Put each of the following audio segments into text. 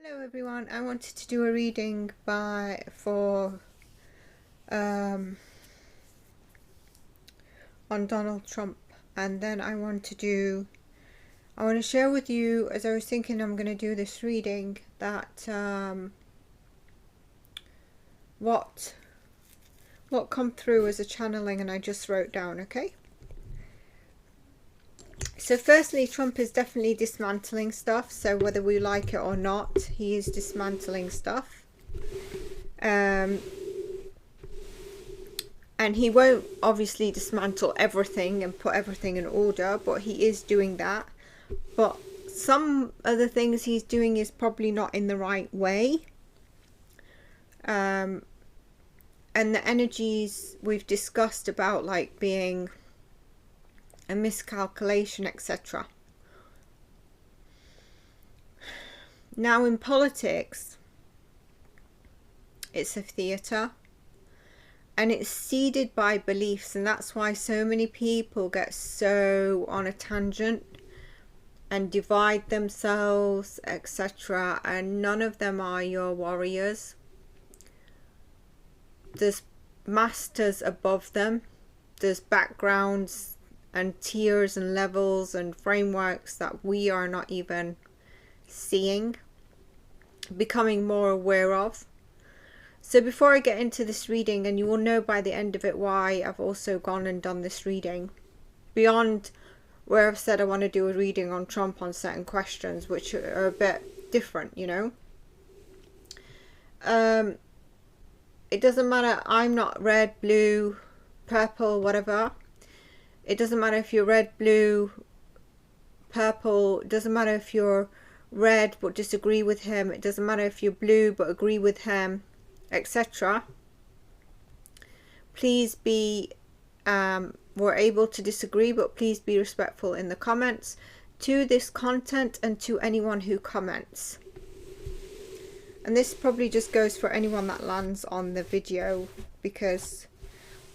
Hello everyone, I wanted to do a reading for on Donald Trump, and then I want to share with you, as I was thinking I'm going to do this reading, that what come through as a channeling, and I just wrote down. Okay, so firstly, Trump is definitely dismantling stuff, so whether we like it or not, he is dismantling stuff. And he won't obviously dismantle everything and put everything in order, but he is doing that. But some of the things he's doing is probably not in the right way. And the energies we've discussed about, like being a miscalculation, etc. Now in politics, it's a theatre. And it's seeded by beliefs, and that's why so many people get so on a tangent and divide themselves, etc. And none of them are your warriors. There's masters above them. There's backgrounds and tiers and levels and frameworks that we are not even seeing, becoming more aware of. So before I get into this reading, and you will know by the end of it why I've also gone and done this reading, beyond where I've said I want to do a reading on Trump on certain questions, which are a bit different, you know. It doesn't matter, I'm not red, blue, purple, whatever. It doesn't matter if you're red, blue, purple. It doesn't matter if you're red but disagree with him. It doesn't matter if you're blue but agree with him, etc. Please be we're able to disagree, but please be respectful in the comments to this content and to anyone who comments. And this probably just goes for anyone that lands on the video, because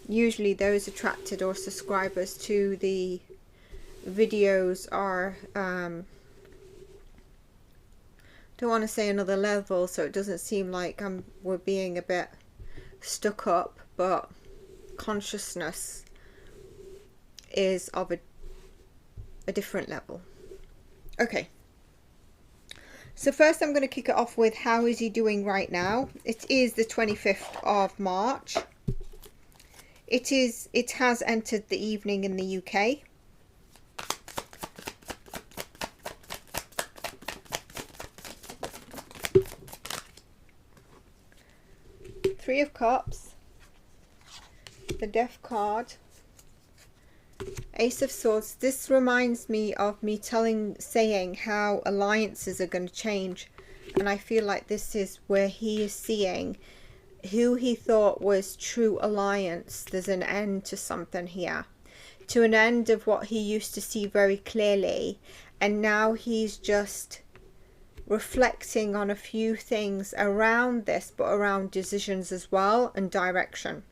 usually those attracted or subscribers to the videos are don't want to say another level, so it doesn't seem like we're being a bit stuck up, but consciousness is of a different level. Okay, so first I'm going to kick it off with how is he doing right now. It is the 25th of March. It has entered the evening in the UK. Three of Cups, the Death card, Ace of Swords. This reminds me of me saying how alliances are going to change, and I feel like this is where he is seeing who he thought was true alliance. There's an end to something here, to an end of what he used to see very clearly, and now he's just reflecting on a few things around this, but around decisions as well and direction.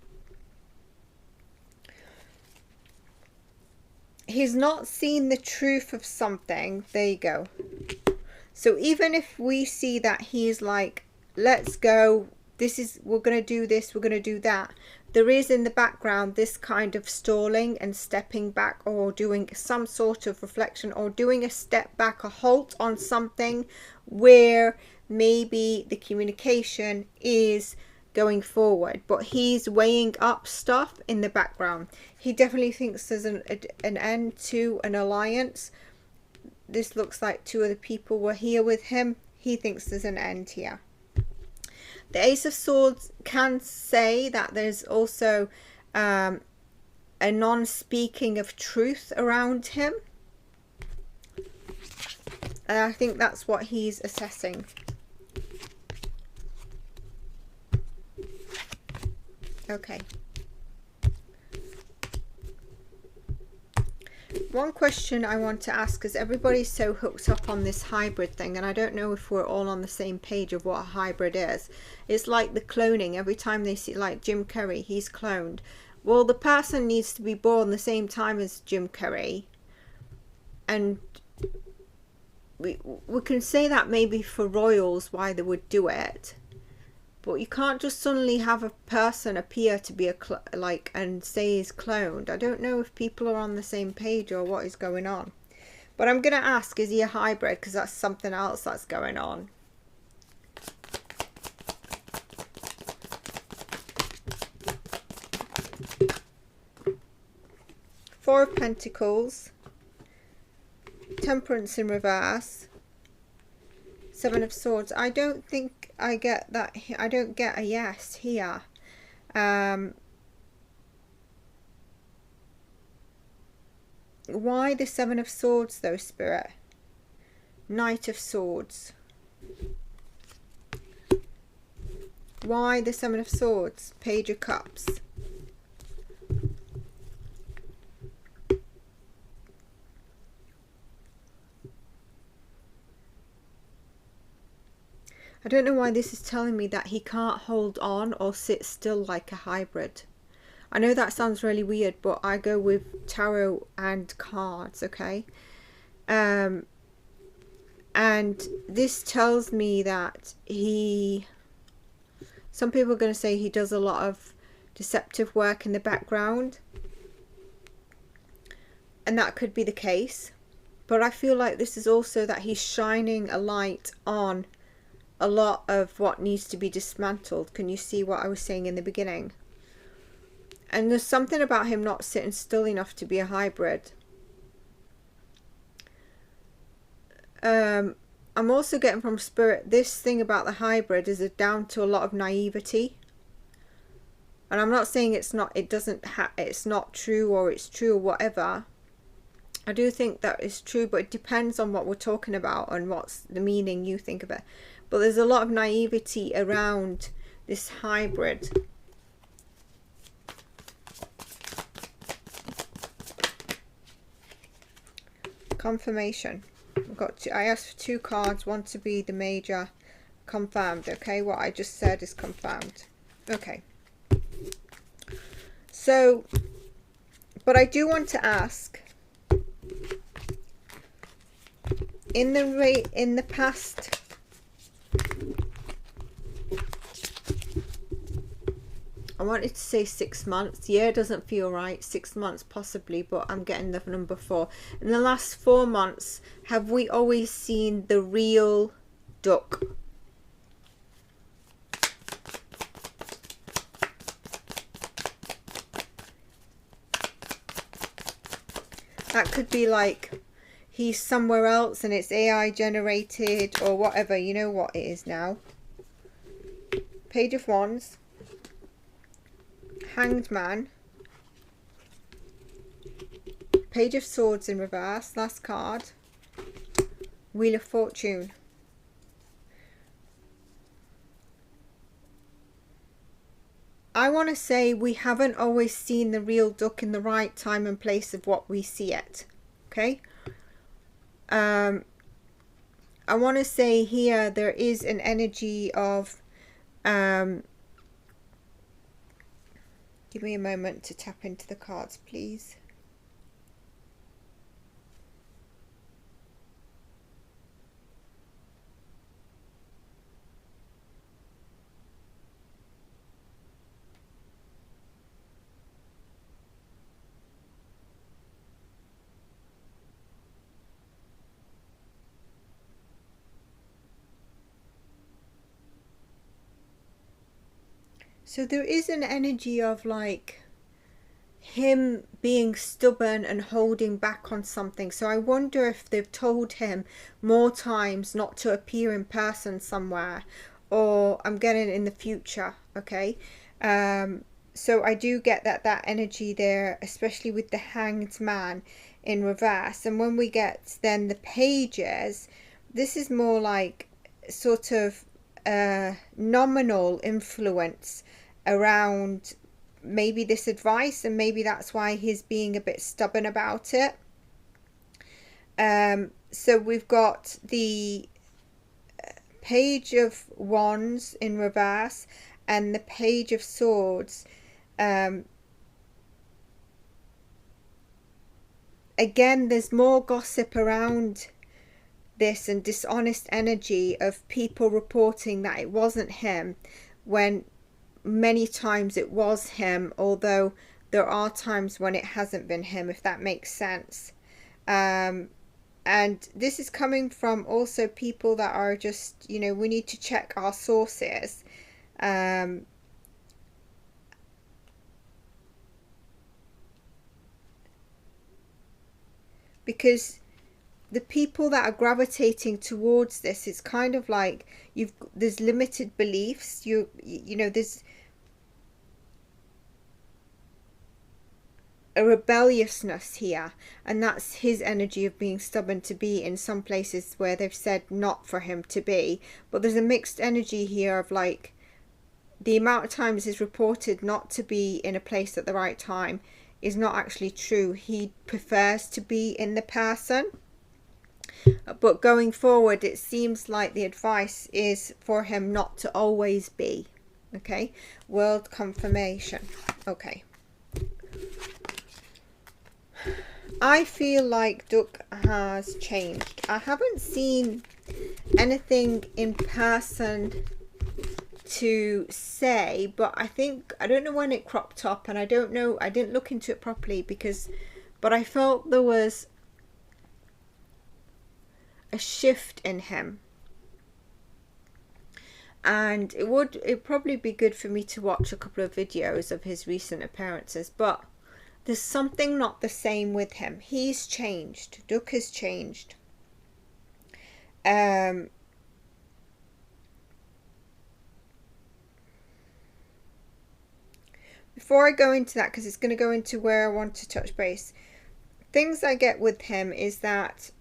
He's not seen the truth of something. There you go. So even if we see that he's like, let's go, we're going to do this, we're going to do that, there is in the background this kind of stalling and stepping back, or doing some sort of reflection, or doing a step back, a halt on something where maybe the communication is going forward, but he's weighing up stuff in the background. He definitely thinks there's an end to an alliance. This looks like two of the people were here with him. He thinks there's an end here. The Ace of Swords can say that there's also a non-speaking of truth around him. And I think that's what he's assessing. Okay. One question I want to ask, because everybody's so hooked up on this hybrid thing, and I don't know if we're all on the same page of what a hybrid is. It's like the cloning. Every time they see, like Jim Carrey, he's cloned. Well, the person needs to be born the same time as Jim Carrey, and we can say that maybe for royals why they would do it, but you can't just suddenly have a person appear to be and say he's cloned. I don't know if people are on the same page or what is going on, but I'm gonna ask, is he a hybrid? Because that's something else that's going on. Four of Pentacles, Temperance in reverse, Seven of Swords. I don't think I get that. I don't get a yes here. Why the Seven of Swords though, Spirit? Knight of Swords. Why the Seven of Swords? Page of Cups. I don't know why this is telling me that he can't hold on or sit still like a hybrid. I know that sounds really weird, but I go with tarot and cards, okay? And this tells me that some people are going to say he does a lot of deceptive work in the background. And that could be the case. But I feel like this is also that he's shining a light on a lot of what needs to be dismantled. Can you see what I was saying in the beginning? And there's something about him not sitting still enough to be a hybrid. I'm also getting from Spirit, this thing about the hybrid is down to a lot of naivety. And I'm not saying it's not true, or it's true or whatever. I do think that is true, but it depends on what we're talking about and what's the meaning you think of it. But there's a lot of naivety around this hybrid. Confirmation. I asked for 2 cards, one to be the major. Confirmed. Okay, what I just said is confirmed. Okay. So, but I do want to ask, in the past, I wanted to say 6 months. Yeah, it doesn't feel right. 6 months possibly, but I'm getting the number 4. In the last 4 months, have we always seen the real duck? That could be like he's somewhere else and it's AI generated or whatever. You know what it is now. Page of Wands. Hanged Man. Page of Swords in reverse. Last card. Wheel of Fortune. I want to say we haven't always seen the real duck in the right time and place of what we see it. Okay. I want to say here there is an energy of give me a moment to tap into the cards, please. So there is an energy of like him being stubborn and holding back on something. So I wonder if they've told him more times not to appear in person somewhere, or I'm getting in the future. Okay. So I do get that energy there, especially with the Hanged Man in reverse. And when we get then the pages, this is more like sort of nominal influence around maybe this advice, and maybe that's why he's being a bit stubborn about it. So we've got the Page of Wands in reverse and the Page of Swords. Again, there's more gossip around this and dishonest energy of people reporting that it wasn't him, when many times it was him, although there are times when it hasn't been him, if that makes sense. And this is coming from also people that are just, you know, we need to check our sources. Because the people that are gravitating towards this, it's kind of like there's limited beliefs. You know, there's a rebelliousness here, and that's his energy of being stubborn to be in some places where they've said not for him to be. But there's a mixed energy here of like the amount of times he's reported not to be in a place at the right time is not actually true. He prefers to be in the person. But going forward, it seems like the advice is for him not to always be. Okay, world confirmation. Okay. I feel like Duck has changed. I haven't seen anything in person to say, but I don't know when it cropped up, and I don't know, I didn't look into it properly but I felt there was a shift in him, and it'd probably be good for me to watch a couple of videos of his recent appearances, but there's something not the same with him. He's changed. Duck has changed. Before I go into that, because it's going to go into where I want to touch base, things I get with him is that,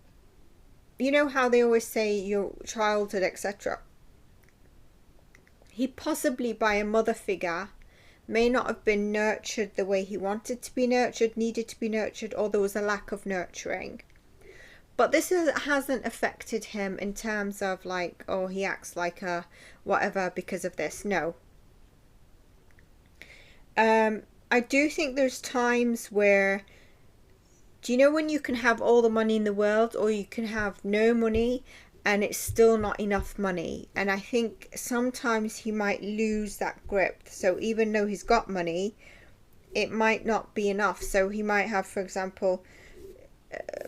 you know how they always say your childhood, etc. He possibly, by a mother figure, may not have been nurtured the way he wanted to be nurtured, needed to be nurtured, or there was a lack of nurturing. But this hasn't affected him in terms of like, oh, he acts like a whatever because of this. No. I do think there's times where, do you know when you can have all the money in the world, or you can have no money and it's still not enough money? And I think sometimes he might lose that grip. So even though he's got money, it might not be enough. So he might have, for example,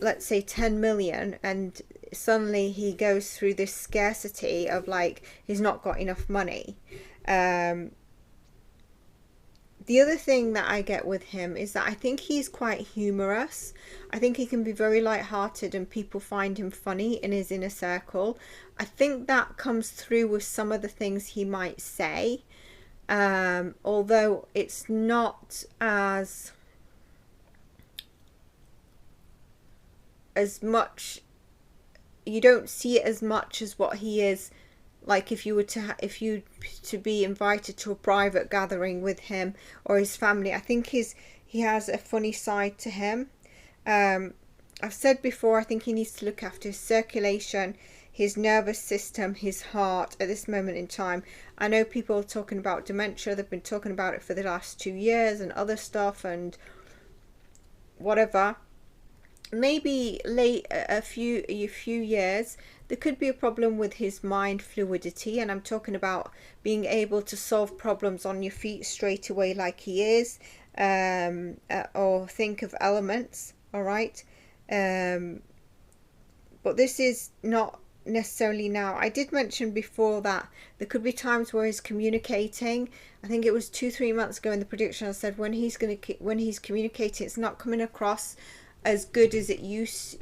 let's say 10 million, and suddenly he goes through this scarcity of like, he's not got enough money. The other thing that I get with him is that I think he's quite humorous. I think he can be very light-hearted and people find him funny in his inner circle. I think that comes through with some of the things he might say, although it's not as much, you don't see it as much as what he is. Like if you were to be invited to a private gathering with him or his family, I think he has a funny side to him. I've said before, I think he needs to look after his circulation, his nervous system, his heart at this moment in time. I know people are talking about dementia. They've been talking about it for the last 2 years and other stuff and whatever. Maybe late a few years, there could be a problem with his mind fluidity, and I'm talking about being able to solve problems on your feet straight away like he is, or think of elements. All right, but this is not necessarily now. I did mention before that there could be times where he's communicating. I think it was 2-3 months ago in the prediction I said when he's communicating, it's not coming across as good as it used.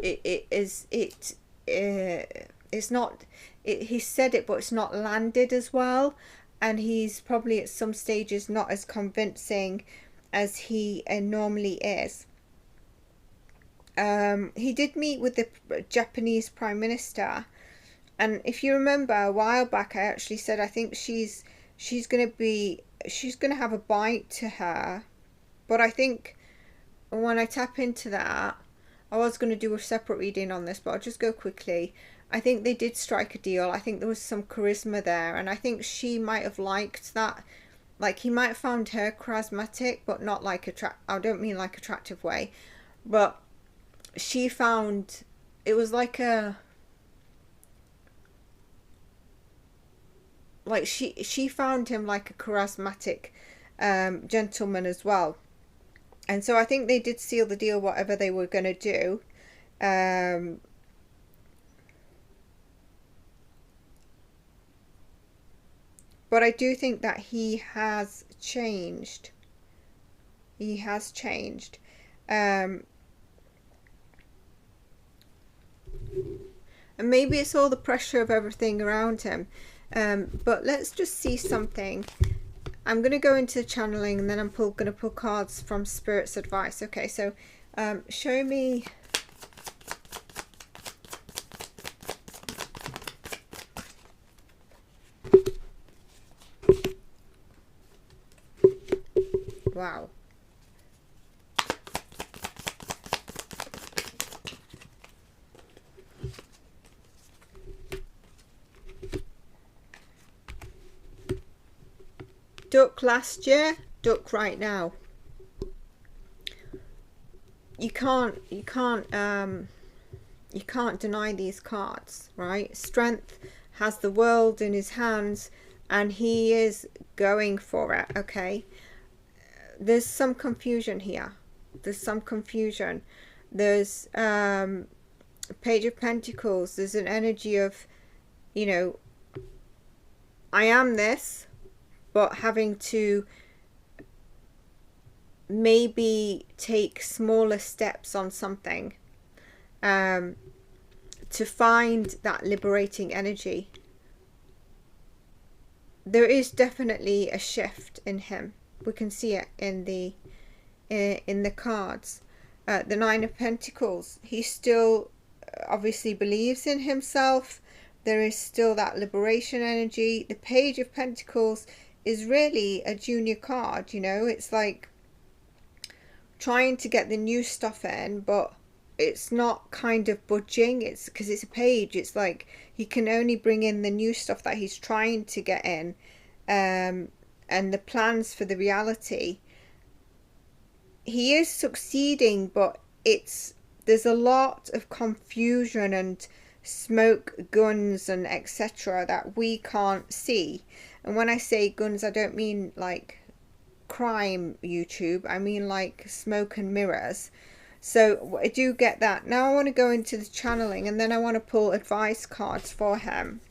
It's not. He said it, but it's not landed as well, and he's probably at some stages not as convincing as he normally is. He did meet with the Japanese Prime Minister, and if you remember a while back, I actually said I think she's gonna have a bite to her, but I think when I tap into that, I was going to do a separate reading on this, but I'll just go quickly. I think they did strike a deal. I think there was some charisma there, and I think she might have liked that. Like, he might have found her charismatic, but not like I don't mean like attractive way, but she found it was like a like she found him like a charismatic gentleman as well. And so I think they did seal the deal, whatever they were going to do. But I do think that he has changed. He has changed. And maybe it's all the pressure of everything around him. But let's just see something. I'm going to go into channeling, and then I'm going to pull cards from Spirit's advice. Okay, so show me. Wow. Duck last year, duck right now. You can't deny these cards, right? Strength has the world in his hands, and he is going for it. Okay, there's some confusion here. There's some confusion. There's Page of Pentacles. There's an energy of, you know, I am this, but having to maybe take smaller steps on something to find that liberating energy. There is definitely a shift in him. We can see it in the cards. The Nine of Pentacles. He still obviously believes in himself. There is still that liberation energy. The Page of Pentacles is really a junior card, you know. It's like trying to get the new stuff in, but it's not kind of budging. It's because it's a page. It's like he can only bring in the new stuff that he's trying to get in, and the plans for the reality. He is succeeding, but there's a lot of confusion and smoke, guns, and etc. that we can't see. And when I say guns, I don't mean like crime YouTube. I mean like smoke and mirrors. So I do get that. Now I want to go into the channeling, and then I want to pull advice cards for him.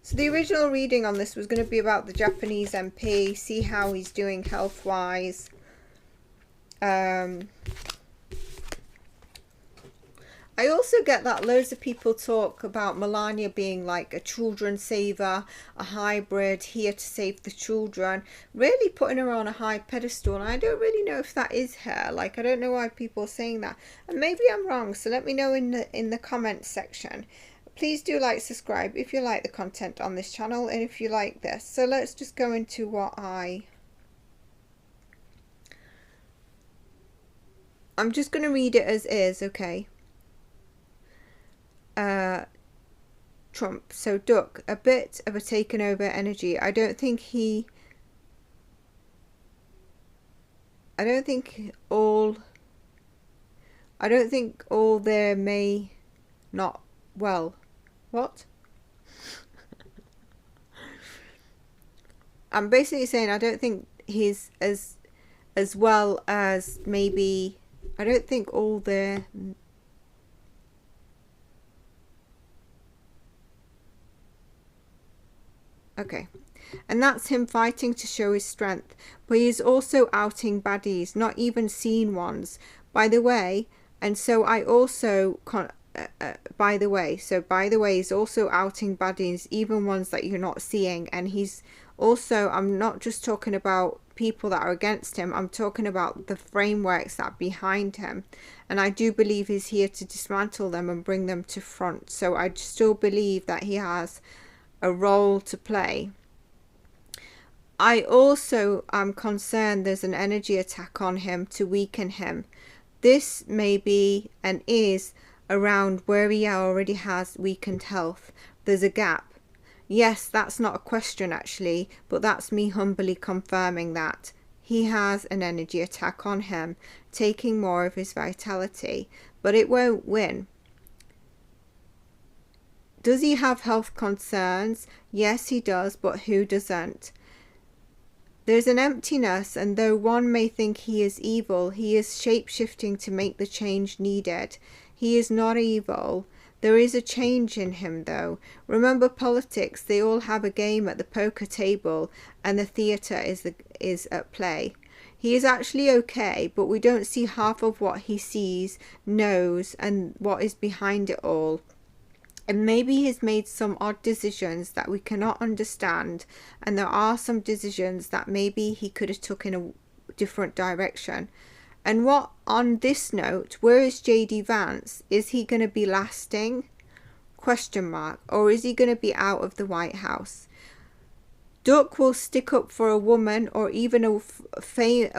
So the original reading on this was going to be about the Japanese MP, see how he's doing health-wise. I also get that loads of people talk about Melania being like a children saver, a hybrid, here to save the children, really putting her on a high pedestal. And I don't really know if that is her. Like, I don't know why people are saying that. And maybe I'm wrong, so let me know in the comments section. Please do like, subscribe if you like the content on this channel, and if you like this. So let's just go into what I'm just going to read it as is, okay? Trump. So duck, a bit of a taken over energy. I don't think all there may not, well, what? I'm basically saying I don't think he's as well as maybe, I don't think all the okay. And that's him fighting to show his strength. But he's also outing baddies, not even seen ones. By the way, and so I also... by the way, he's also outing baddies, even ones that you're not seeing. And he's also... I'm not just talking about people that are against him. I'm talking about the frameworks that are behind him. And I do believe he's here to dismantle them and bring them to front. So I still believe that he has a role to play. I also am concerned there's an energy attack on him to weaken him. This may be and is around where he already has weakened health. There's a gap. Yes, that's not a question actually, but that's me humbly confirming that. He has an energy attack on him, taking more of his vitality, but it won't win. Does he have health concerns? Yes, he does, but who doesn't? There's an emptiness, and though one may think he is evil, he is shape-shifting to make the change needed. He is not evil. There is a change in him, though. Remember politics, they all have a game at the poker table, and the theatre is at play. He is actually okay, but we don't see half of what he sees, knows, and what is behind it all. And maybe he's made some odd decisions that we cannot understand, and there are some decisions that maybe he could have took in a different direction. And what, on this note, where is JD Vance? Is he going to be lasting? Question mark. Or is he going to be out of the White House? Duck will stick up for a woman, or even a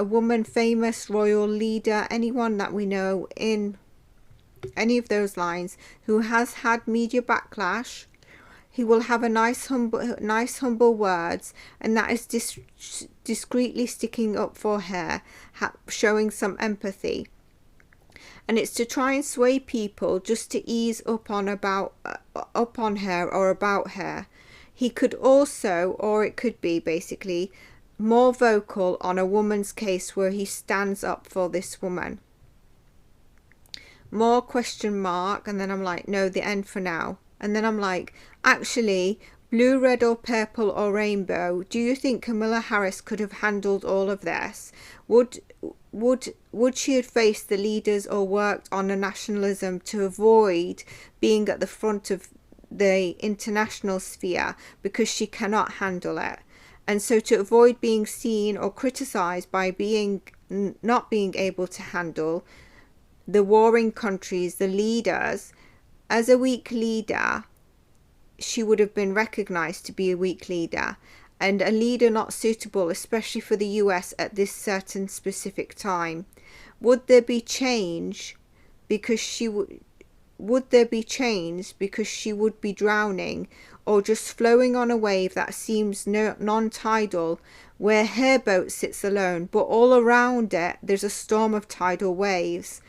woman famous royal leader, anyone that we know in any of those lines who has had media backlash. He will have a nice humble words, and that is discreetly sticking up for her, showing some empathy. And it's to try and sway people just to ease up on her or about her. He could also, or it could be basically, more vocal on a woman's case where he stands up for this woman. More question mark, and then I'm like, no, the end for now. And then I'm like, actually, blue, red or purple or rainbow, do you think Kamala Harris could have handled all of this? Would she have faced the leaders or worked on a nationalism to avoid being at the front of the international sphere because she cannot handle it? And so to avoid being seen or criticized by not being able to handle the warring countries, the leaders, as a weak leader, she would have been recognized to be a weak leader, and a leader not suitable, especially for the US at this certain specific time. Would there be change because she would be drowning, or just flowing on a wave that seems non-tidal, where her boat sits alone, but all around it there's a storm of tidal waves?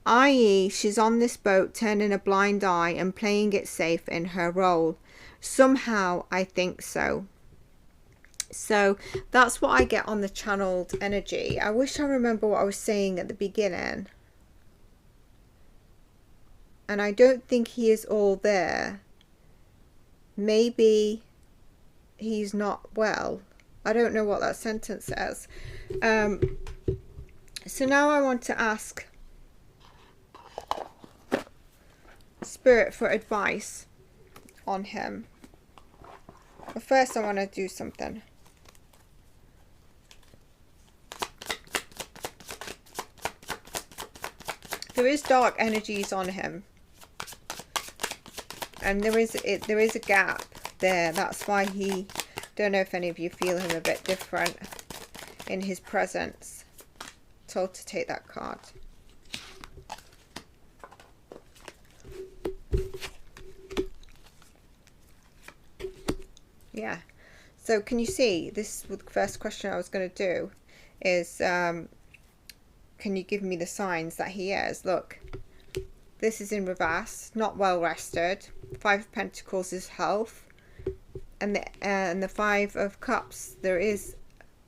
I.e., she's on this boat turning a blind eye and playing it safe in her role. Somehow, I think so. So that's what I get on the channeled energy. I wish I remember what I was saying at the beginning. And I don't think he is all there. Maybe he's not well. I don't know what that sentence says. So now I want to ask Spirit for advice on him. But first I want to do something. There is dark energies on him, and there is a gap there. That's why he, don't know if any of you feel him a bit different in his presence. Told to take that card. Yeah, so can you see, this was the first question I was going to do is, can you give me the signs that he is? Look, this is in reverse, not well rested. Five of Pentacles is health, and the Five of Cups, there is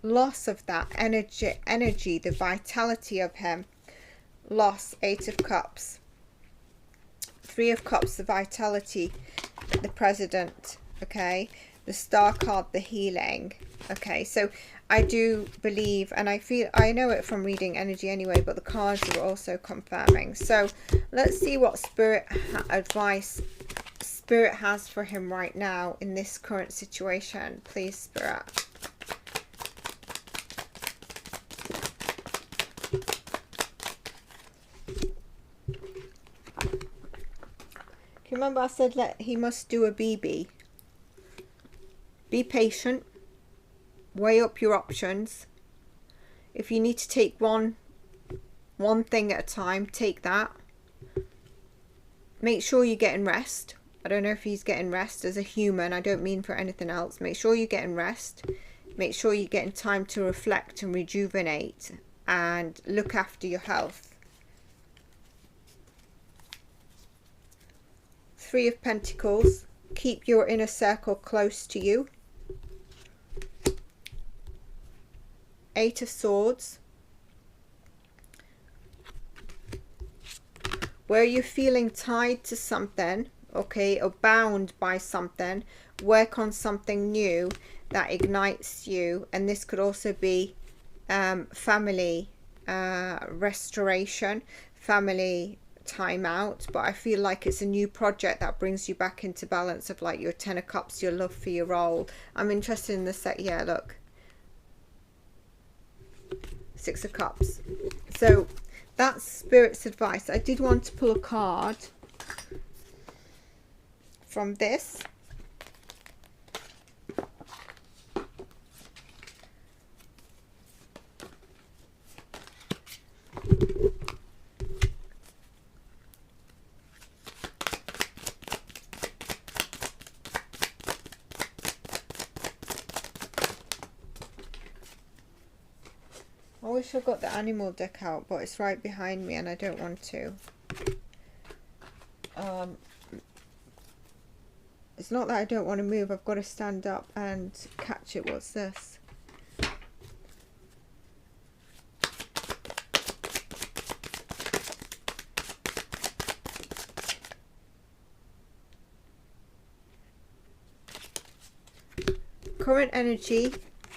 loss of that energy, the vitality of him. Loss, Eight of Cups. Three of Cups, the vitality, the President, okay? The Star card, the healing. Okay, so I do believe, and I know it from reading energy anyway, but the cards are also confirming. So let's see what advice Spirit has for him right now in this current situation. Please, Spirit. Can you remember I said he must do a BB? Be patient. Weigh up your options. If you need to take one thing at a time, take that. Make sure you're getting rest. I don't know if he's getting rest as a human. I don't mean for anything else. Make sure you're getting rest. Make sure you're getting time to reflect and rejuvenate and look after your health. Three of Pentacles. Keep your inner circle close to you. Eight of Swords. Where you're feeling tied to something, okay, or bound by something, work on something new that ignites you. And this could also be family restoration, family time out, but I feel like it's a new project that brings you back into balance of like your Ten of Cups, your love for your role. I'm interested in the set. Yeah, look, Six of Cups. So that's Spirit's advice. I did want to pull a card from this. I wish I got the animal deck out, but it's right behind me and I don't want to. It's not that I don't want to move, I've got to stand up and catch it. What's this? Current energy,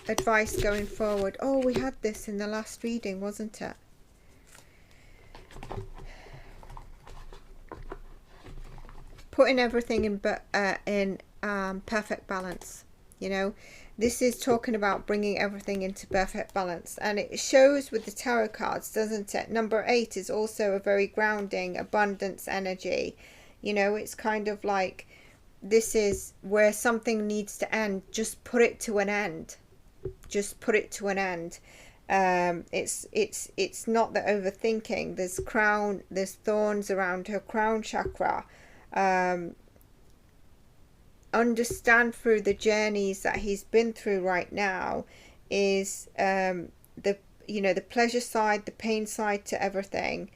advice going forward. Oh, we had this in the last reading, wasn't it? Putting everything in perfect balance. You know, this is talking about bringing everything into perfect balance, and it shows with the tarot cards, doesn't it? Number 8 is also a very grounding, abundance energy. You know, it's kind of like, this is where something needs to end. Just put it to an end. Just put it to an end. It's not the overthinking. There's thorns around her crown chakra. Understand through the journeys that he's been through right now is the pleasure side, the pain side to everything,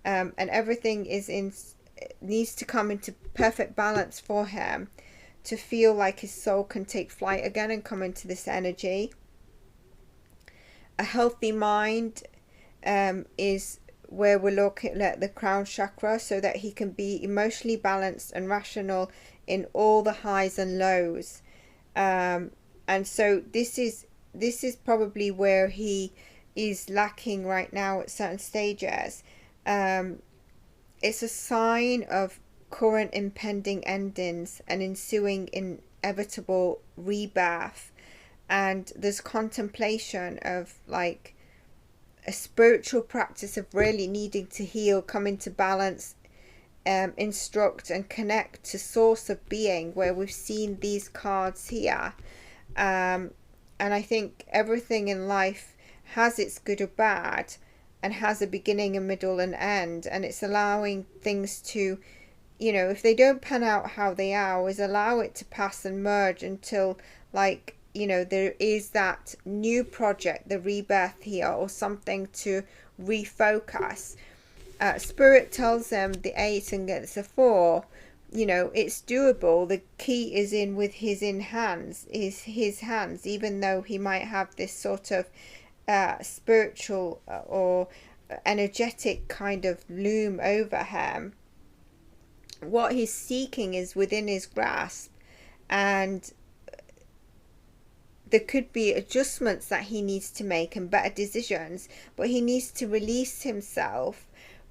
and everything needs to come into perfect balance for him to feel like his soul can take flight again and come into this energy. A healthy mind is where we're looking at the crown chakra, so that he can be emotionally balanced and rational in all the highs and lows. And so this is probably where he is lacking right now at certain stages. It's a sign of current impending endings and ensuing inevitable rebirth. And there's contemplation of like a spiritual practice of really needing to heal, come into balance, instruct and connect to source of being, where we've seen these cards here. And I think everything in life has its good or bad, and has a beginning, a middle and end, and it's allowing things to, you know, if they don't pan out how they are, is allow it to pass and merge until, like, you know, there is that new project, the rebirth here, or something to refocus. Spirit tells them the 8 and gets a 4. You know, it's doable. The key is with his hands, even though he might have this sort of spiritual or energetic kind of loom over him. What he's seeking is within his grasp, and there could be adjustments that he needs to make and better decisions, but he needs to release himself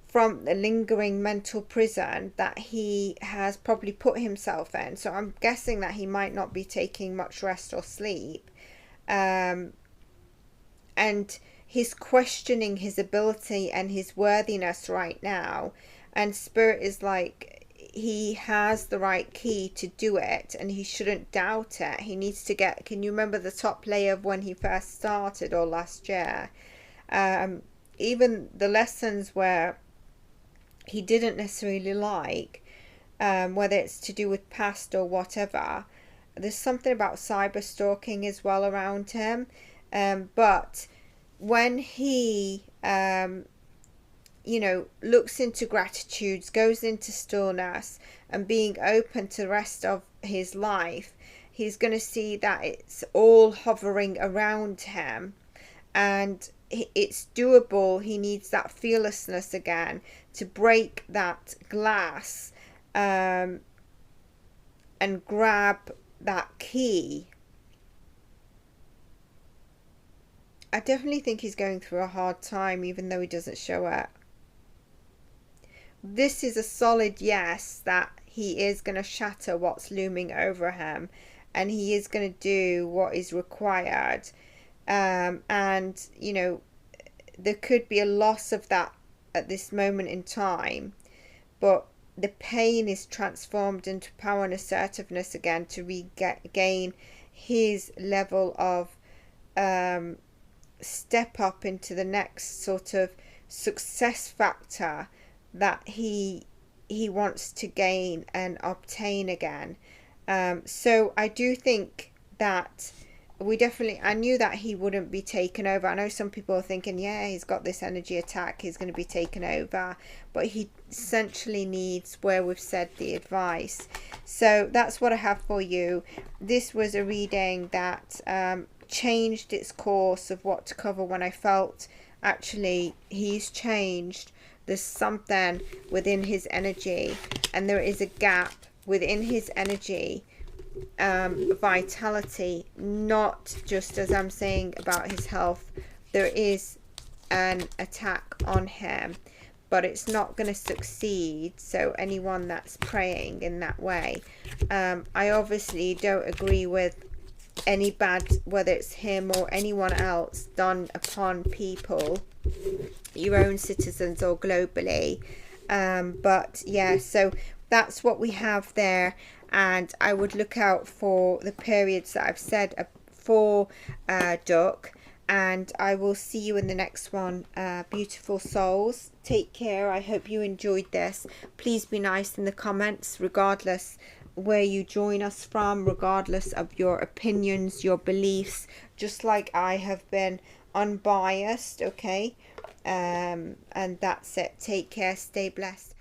from the lingering mental prison that he has probably put himself in. So I'm guessing that he might not be taking much rest or sleep. And he's questioning his ability and his worthiness right now. And Spirit is like, he has the right key to do it, and he shouldn't doubt it. He needs to get, can you remember the top layer of when he first started, or last year? Even the lessons where he didn't necessarily like, whether it's to do with past or whatever. There's something about cyber stalking as well around him. But when he, you know, looks into gratitudes, goes into stillness and being open to the rest of his life, he's going to see that it's all hovering around him and it's doable. He needs that fearlessness again to break that glass and grab that key. I definitely think he's going through a hard time, even though he doesn't show it. This is a solid yes, that he is going to shatter what's looming over him and he is going to do what is required. And, you know, there could be a loss of that at this moment in time, but the pain is transformed into power and assertiveness again to regain his level of step up into the next sort of success factor that he wants to gain and obtain again. So I do think that I knew that he wouldn't be taken over. I know some people are thinking, yeah, he's got this energy attack, he's going to be taken over, but he essentially needs, where we've said, the advice. So that's what I have for you. This was a reading that changed its course of what to cover when I felt actually he's changed. There's something within his energy and there is a gap within his energy, vitality, not just as I'm saying about his health. There is an attack on him, but it's not going to succeed. So anyone that's praying in that way, I obviously don't agree with any bad, whether it's him or anyone else, done upon people, your own citizens or globally. But yeah, so that's what we have there. And I would look out for the periods that I've said for Duck. And I will see you in the next one, beautiful souls. Take care. I hope you enjoyed this. Please be nice in the comments, regardless where you join us from, regardless of your opinions, your beliefs, just like I have been unbiased, okay? And that's it. Take care. Stay blessed.